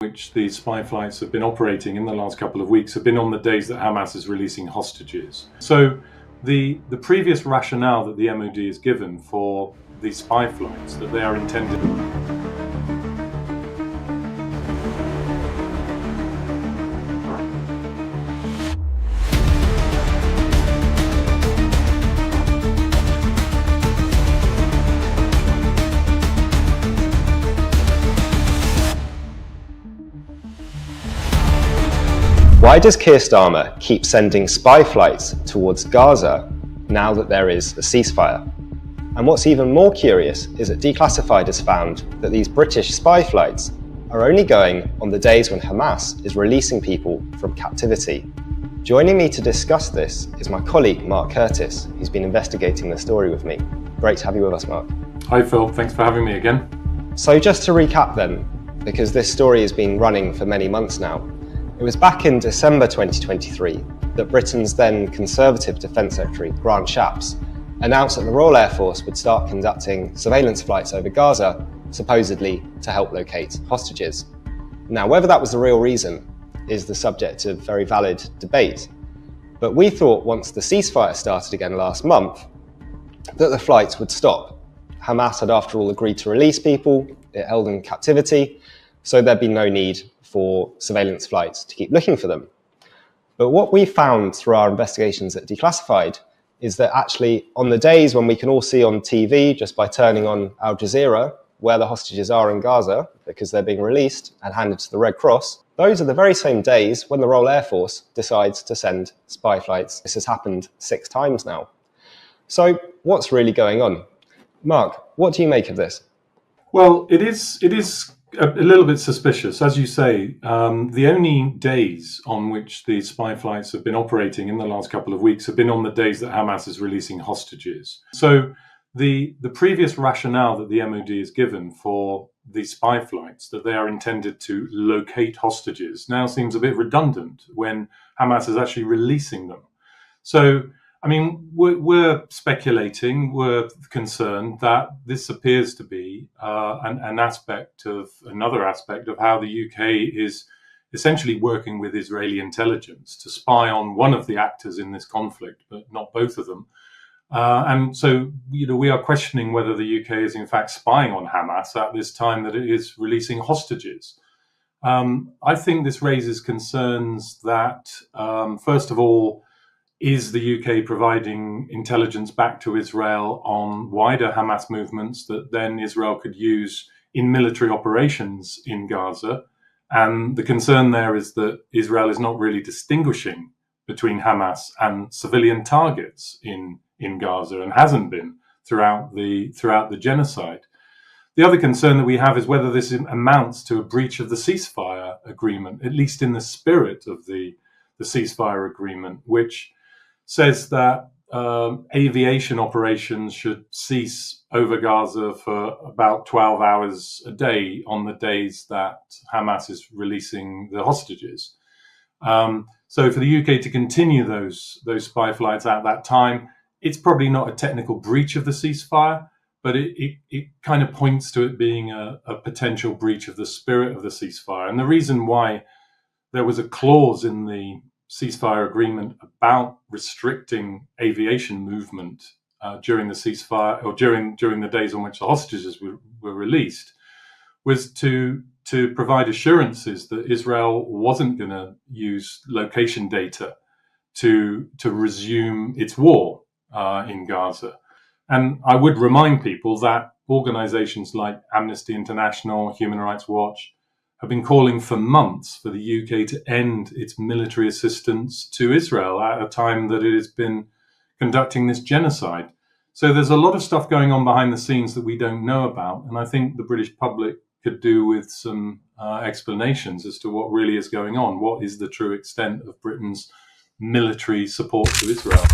which the spy flights have been operating in the last couple of weeks have been on the days that Hamas is releasing hostages. So the previous rationale that the MOD is given for these spy flights, that they are intended... Why does Keir Starmer keep sending spy flights towards Gaza now that there is a ceasefire? And what's even more curious is that Declassified has found that these British spy flights are only going on the days when Hamas is releasing people from captivity. Joining me to discuss this is my colleague Mark Curtis, who's been investigating the story with me. Great to have you with us, Mark. Hi Phil, thanks for having me again. So just to recap then, because this story has been running for many months now, it was back in December 2023 that Britain's then Conservative Defence Secretary, Grant Shapps, announced that the Royal Air Force would start conducting surveillance flights over Gaza, supposedly to help locate hostages. Now, whether that was the real reason is the subject of very valid debate. But we thought once the ceasefire started again last month, that the flights would stop. Hamas had after all agreed to release people it held in captivity, so there'd be no need for surveillance flights to keep looking for them. But what we found through our investigations at Declassified is that actually on the days when we can all see on TV just by turning on Al Jazeera where the hostages are in Gaza because they're being released and handed to the Red Cross, those are the very same days when the Royal Air Force decides to send spy flights. This has happened 6 times now. So what's really going on? Mark, what do you make of this? Well, it is a little bit suspicious. As you say, the only days on which the spy flights have been operating in the last couple of weeks have been on the days that Hamas is releasing hostages. So the previous rationale that the MOD is given for these spy flights, that they are intended to locate hostages, now seems a bit redundant when Hamas is actually releasing them. So, I mean, we're speculating, we're concerned that this appears to be another aspect of how the UK is essentially working with Israeli intelligence to spy on one of the actors in this conflict, but not both of them. And so, we are questioning whether the UK is in fact spying on Hamas at this time that it is releasing hostages. I think this raises concerns that, first of all, is the UK providing intelligence back to Israel on wider Hamas movements that then Israel could use in military operations in Gaza? And the concern there is that Israel is not really distinguishing between Hamas and civilian targets in Gaza, and hasn't been throughout the genocide. The other concern that we have is whether this amounts to a breach of the ceasefire agreement, at least in the spirit of the ceasefire agreement, which says that aviation operations should cease over Gaza for about 12 hours a day on the days that Hamas is releasing the hostages. So for the UK to continue those spy flights at that time, it's probably not a technical breach of the ceasefire, but it kind of points to it being a potential breach of the spirit of the ceasefire. And the reason why there was a clause in the ceasefire agreement about restricting aviation movement during the ceasefire, or during the days on which the hostages were released, was to provide assurances that Israel wasn't going to use location data to resume its war in Gaza. And I would remind people that organizations like Amnesty International, Human Rights Watch, have been calling for months for the UK to end its military assistance to Israel at a time that it has been conducting this genocide. So there's a lot of stuff going on behind the scenes that we don't know about. And I think the British public could do with some explanations as to what really is going on. What is the true extent of Britain's military support to Israel?